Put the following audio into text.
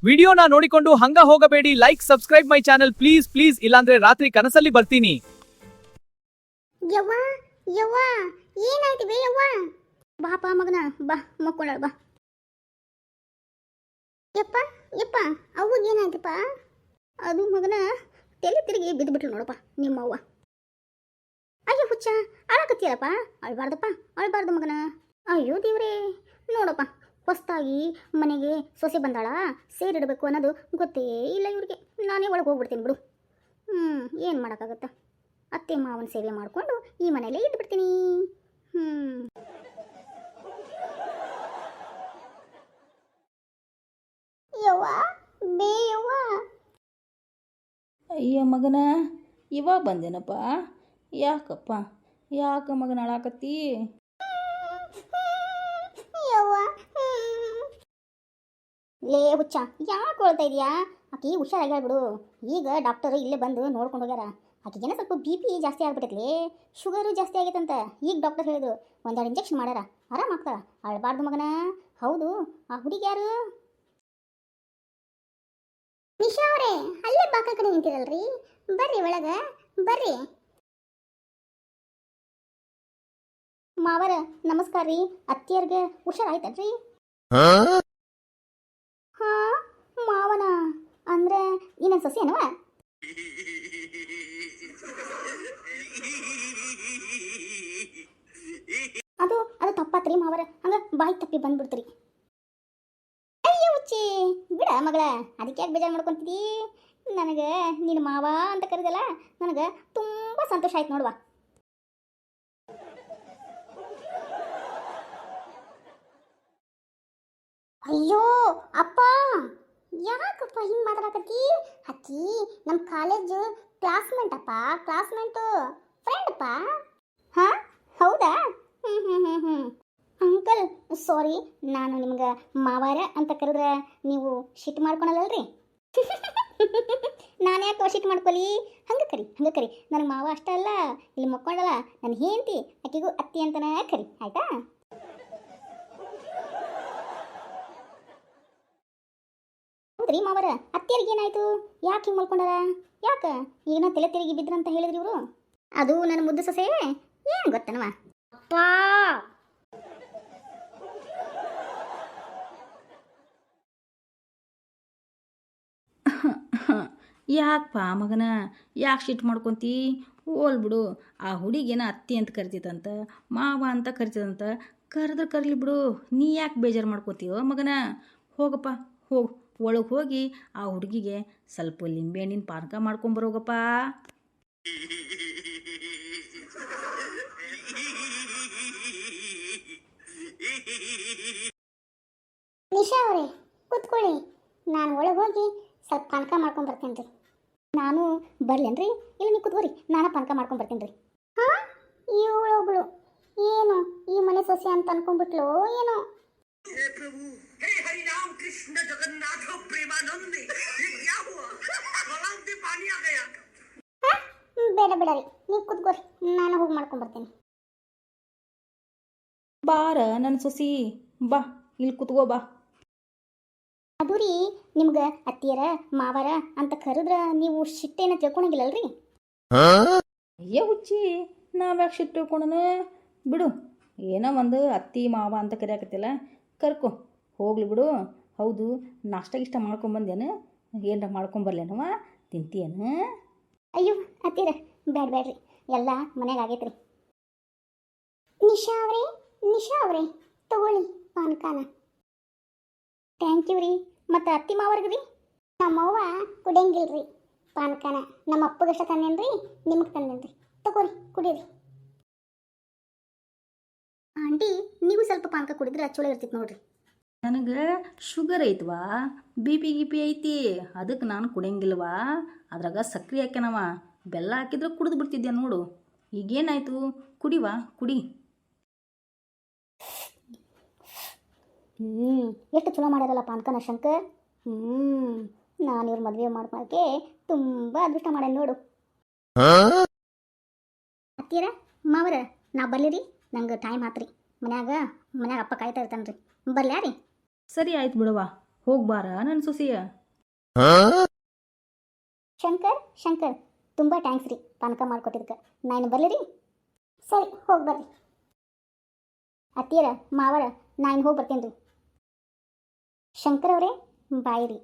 ವಿಡಿಯೋನ ನೋಡಿಕೊಂಡು ಹಂಗ ಹೋಗಬೇಡಿ. Like subscribe my channel please please, ಇಲ್ಲಾಂದ್ರೆ ರಾತ್ರಿ ಕನಸಲ್ಲಿ ಬರ್ತೀನಿ. ಯವ್ವ ಯವ್ವ ಏನಾಯ್ತು ಬೇ ಯವ್ವ? ಬಾಪ ಮಗನ ಬಾ ಮಕ್ಕೊಳ್ಳ ಬಾ. ಯಪ್ಪ ಯಪ್ಪ ಅವ್ಗ ಏನಾಯ್ತಪ್ಪ? ಅದು ಮಗನ ತಲೆ ತಿರುಗಿ ಬಿದ್ದುಬಿಟ್ಲು ನೋಡಪ್ಪ ನಿಮ್ಮವ್ವ. ಅಯ್ಯೋ ಹುಚ್ಚ ಅಳಕತ್ತೀರಪ್ಪ, ಅಳ್ಬಾರ್ದಪ್ಪ ಅಳ್ಬಾರ್ದು ಮಗನ. ಅಯ್ಯೋ ದೇವ್ರೇ, ನೋಡಪ್ಪ ಹೊಸ್ತಾಗಿ ಮನೆಗೆ ಸೊಸೆ ಬಂದಾಳ, ಸೇರಿಡಬೇಕು ಅನ್ನೋದು ಗೊತ್ತೇ ಇಲ್ಲ ಇವ್ರಿಗೆ. ನಾನೇ ಒಳಗೆ ಹೋಗ್ಬಿಡ್ತೀನಿ ಬಿಡು. ಏನು ಮಾಡೋಕ್ಕಾಗತ್ತ, ಅತ್ತೆ ಮಾವನ ಸೇವೆ ಮಾಡಿಕೊಂಡು ಈ ಮನೆಯಲ್ಲೇ ಇದ್ದುಬಿಡ್ತೀನಿ. ಯವ್ವ ಬೇ ಯವ್ವ. ಅಯ್ಯ ಮಗನ, ಇವಾಗ ಬಂದೇನಪ್ಪ. ಯಾಕಪ್ಪ, ಯಾಕ ಮಗನ ಅಳಾಕತ್ತಿ? ಯವ್ವ ಲೇ ಹುಚ್ಚ ಯಾಕೆ ಹೇಳ್ತಾ ಇದೀಯಾ? ಆಕಿ ಹುಷಾರಾಗ್ಯಾಳ ಬಿಡು. ಈಗ ಡಾಕ್ಟರ್ ಇಲ್ಲೇ ಬಂದು ನೋಡ್ಕೊಂಡು ಹೋಗ್ಯಾರ. ಆಕಿಗೇನೋ ಸ್ವಲ್ಪ BP ಜಾಸ್ತಿ ಆಗ್ಬಿಟ್ಟೈತ್ಲಿ, ಶುಗರು ಜಾಸ್ತಿ ಆಗೈತಂತ. ಈಗ ಡಾಕ್ಟರ್ ಹೇಳಿದ್ರು, ಒಂದೆರಡು ಇಂಜೆಕ್ಷನ್ ಮಾಡ್ಯಾರ, ಆರಾಮ ಆಗ್ತಾರ. ಅಳ್ಬಾರ್ದು ಮಗನ. ಹೌದು, ಆ ಹುಡುಗಿ ಯಾರು? ನಿಶಾ ಅವರೇ, ಅಲ್ಲೇ ಬಾಕಲ ಕಡೆ ನಿಂತಿರಲ್ರಿ, ಬರ್ರಿ ಒಳಗ ಬರ್ರಿ. ಮಾವರ ನಮಸ್ಕಾರ ರೀ. ಅತ್ತಿಯರ್ಗೆ ಹುಷಾರಾಯ್ತನ್ರಿ? ಹಾ ಮಾವನ ಅಂದ್ರೆ ನೀನ ಸೊಸೆ ಏನವ? ಅದು ಅದು ತಪ್ಪಾತ್ರಿ ಮಾವರ, ಹಂಗ ಬಾಯಿ ತಪ್ಪಿ ಬಂದ್ಬಿಡ್ತೀರಿ. ಅಯ್ಯೋ ಹುಚ್ಚಿ ಬಿಡ ಮಗಳ, ಅದಕ್ಕೆ ಯಾಕೆ ಬೇಜಾರು ಮಾಡ್ಕೊಂತಿದ್ದಿ? ನನಗೆ ನೀನು ಮಾವ ಅಂತ ಕರೆದಲ್ಲ, ನನಗೆ ತುಂಬ ಸಂತೋಷ ಆಯ್ತು ನೋಡುವ. ಅಯ್ಯೋ ಅಪ್ಪ, ಯಾಕಪ್ಪ ಹಿಂಗೆ ಮಾತಾಡಕತ್ತಿ? ಅಕ್ಕಿ ನಮ್ಮ ಕಾಲೇಜು ಕ್ಲಾಸ್ಮೇಟ್ ಅಪ್ಪ, ಕ್ಲಾಸ್ಮೇಟು ಫ್ರೆಂಡ್ ಅಪ್ಪ. ಹಾಂ ಹೌದಾ? ಅಂಕಲ್ ಸಾರಿ, ನಾನು ನಿಮ್ಗೆ ಮಾವಾರ ಅಂತ ಕರೆದ್ರೆ ನೀವು ಶಿಟ್ ಮಾಡ್ಕೊಳಲ್ಲಲ್ರಿ? ನಾನು ಯಾಕೆ ಶಿಟ್ ಮಾಡ್ಕೊಲಿ? ಹಂಗೆ ಕರಿ ಹಂಗೆ ಕರಿ. ನನಗೆ ಮಾವ ಅಷ್ಟ ಅಲ್ಲ, ಇಲ್ಲಿ ಮಕ್ಕೊಂಡಲ್ಲ ನನ್ನ ಹೆಂಡತಿ, ಆಕಿಗೂ ಅತ್ತಿ ಅಂತನೇ ಕರಿ, ಆಯ್ತಾ? ಹೌದ್ರಿ ಮಾವರ, ಅತ್ತಿಯರಿಗೆ ಏನಾಯ್ತು? ಯಾಕೆ ಹಿಂಗೆ ಮಲ್ಕೊಂಡಾರ? ಯಾಕೆ ಏನೋ ತಲೆ ತಿರುಗಿ ಬಿದ್ರಂತ ಹೇಳಿದ್ರಿ ಇವರು? ಅದು ನನ್ನ ಮುದ್ದು ಸೊಸೆ, ಏನು ಗೊತ್ತನವ ಅಪ್ಪಾ. ಯಾಕಪ್ಪ ಮಗನ, ಯಾಕೆ ಶಿಟ್ ಮಾಡ್ಕೊತಿ? ಹೋಲ್ ಬಿಡು. ಆ ಹುಡುಗೇನ ಅತ್ತಿ ಅಂತ ಕರಿತಿತ್ತಂತ, ಮಾವ ಅಂತ ಕರಿತಿದಂತ, ಕರೆದ್ರೆ ಕರಲಿ ಬಿಡು. ನೀ ಯಾಕೆ ಬೇಜಾರು ಮಾಡ್ಕೋತೀವೋ ಮಗನ? ಹೋಗಪ್ಪ ಹೋಗು, ಒಳಗೆ ಹೋಗಿ ಆ ಹುಡುಗಿಗೆ ಸ್ವಲ್ಪ ಲಿಂಬೆಹಣ್ಣಿನ ಪಾನಕ ಮಾಡ್ಕೊಂಬರೋಗಪ್ಪ. ನಿಶಾ ಅವರೇ ಕೂತ್ಕೊಳ್ಳಿ, ನಾನು ಒಳಗೆ ಹೋಗಿ ಸ್ವಲ್ಪ ಪಾನಕ ಮಾಡ್ಕೊಂಡು ಬರ್ತೀನಿ ರೀ. ನಾನು ಬರ್ಲೇನ್ರಿ? ಇಲ್ಲ ನೀವು ಕೂತ್ಕೋರಿ, ನಾನು ಪಾನಕ ಮಾಡ್ಕೊಂಡು ಬರ್ತೀನಿ ರೀ. ಹಾಂ ಇವಳೊಬ್ಳು ಏನು ಈ ಮನೆ ಸೊಸೆ ಅಂತ ಅನ್ಕೊಂಡ್ಬಿಟ್ಲು ಏನೋ. हे हरि राम कृष्ण जगन्नाथ प्रेमानंद, ये क्या हुआ? गलाव में पानी आ गया। ಬೇಡ ಬೇಡ ರೀ, ನೀವು ಕೂತ್ಕೋರಿ, ನಾನು ಹೋಗಿ ಮಾಡ್ಕೊಂಡು ಬರ್ತೀನಿ. ಬಾರ ನನ್ನ ಸೊಸಿ, ಬಾ ಇಲ್ಲಿ ಕುತ್ಕೋ ಬಾ. ಅದು ರೀ, ನಿಮ್ಗೆ ಅತ್ತಿಯರ ಮಾವರ ಅಂತ ಕರೆದ್ರೆ ನೀವು ಶಿಟ್ಟೇನ ತಿಳ್ಕೊಳಂಗಿಲ್ಲಲ್ರಿ? ಅಯ್ಯ ಹುಚ್ಚಿ, ನಾವ್ಯಾಕೆ ಶಿಟ್ಟು ತಿಳ್ಕೊಳೋಣ ಬಿಡು. ಏನೋ ಒಂದು ಅತ್ತಿ ಮಾವ ಅಂತ ಕರೆಯಾಕತ್ತಿಲ್ಲ, ಕರ್ಕೊ ಹೋಗ್ಲಿ ಬಿಡು. ಹೌದು, ನಾಷ್ಟಾಗಿಷ್ಟ ಮಾಡ್ಕೊಂಬಂದೇನು? ಏನರ ಮಾಡ್ಕೊಂಬರ್ಲೇನವ? ತಿಂತೀಯೇನು? ಅಯ್ಯೋ ಅತ್ತೀರ ಬ್ಯಾಡ ಬ್ಯಾಡ್ರಿ, ಎಲ್ಲ ಮನೆಗೆ ಆಗೈತ್ರಿ. ನಿಶಾ ಅವರೇ ತಗೊಳ್ಳಿ ಪಾನಕಾನ. ಥ್ಯಾಂಕ್ ಯು ರೀ. ಮತ್ತು ಅತ್ತಿ ಮಾವರ್ಗೆ ರೀ? ನಮ್ಮವ್ವ ಕುಡಿಯಂಗಿಲ್ರಿ ಪಾನಕಾನ, ನಮ್ಮ ಅಪ್ಪಗಷ್ಟ ತಂದೇನ್ರಿ, ನಿಮಗೆ ತಂದೇನ್ರಿ, ತಗೋರಿ ಕುಡೀರಿ. ಆಂಟಿ ನೀವು ಸ್ವಲ್ಪ ಪಾನಕ ಕುಡಿದ್ರೆ ಚಲೋ ಇರ್ತಿತ್ತು ನೋಡ್ರಿ. ನನಗೆ ಶುಗರ್ ಐತವಾ, BP ಐತಿ, ಅದಕ್ಕೆ ನಾನು ಕುಡಿಯಂಗಿಲ್ವಾ. ಅದ್ರಾಗ ಸಕ್ರೆ ಹಾಕ್ಯಾನವ, ಬೆಲ್ಲ ಹಾಕಿದ್ರೆ ಕುಡಿದು ಬಿಡ್ತಿದ್ದೆ ನೋಡು. ಈಗೇನಾಯ್ತು? ಕುಡಿವಾ ಕುಡಿ. ಎಷ್ಟು ಚಲೋ ಮಾಡ್ಯಾರಲ್ಲ ಪಾನಕನ ಶಂಕರ್. ನಾನು ಇವ್ರ ಮದುವೆ ಮಾಡ್ಕೊಳಕ್ಕೆ ತುಂಬ ಅದೃಷ್ಟ ಮಾಡ್ಯಾನ ನೋಡು. ಅತ್ತಿಯರ ಮಾವರ ನಾ ಬರ್ಲಿ ರೀ, ನಂಗೆ ಟೈಮ್ ಆತ್ರಿ. ಮನ್ಯಾಗ ಅಪ್ಪ ಕಾಯ್ತಾ ಇರ್ತಾನೆ ರೀ, ಬರ್ಲ್ಯಾ ರೀ? ಸರಿ ಆಯ್ತು ಬಿಡವ್ವ, ಹೋಗ್ಬಾರ ನನ್ನ ಸೊಸೆಯ. ಶಂಕರ್ ತುಂಬ ಥ್ಯಾಂಕ್ಸ್ ರೀ ಪಾನಕ ಮಾಡ್ಕೊಟ್ಟಿದ್ದಕ್ಕೆ. ನಾನು ಬರ್ಲಿ ರೀ? ಸರಿ ಹೋಗಿ ಬರ್ರಿ. ಅತ್ತಿಯರ ಮಾವರ ನಾನು ಹೋಗಿ ಬರ್ತೇನೆ ರೀ. ಶಂಕರ್ ಅವರೇ ಬಾಯ್ ರೀ.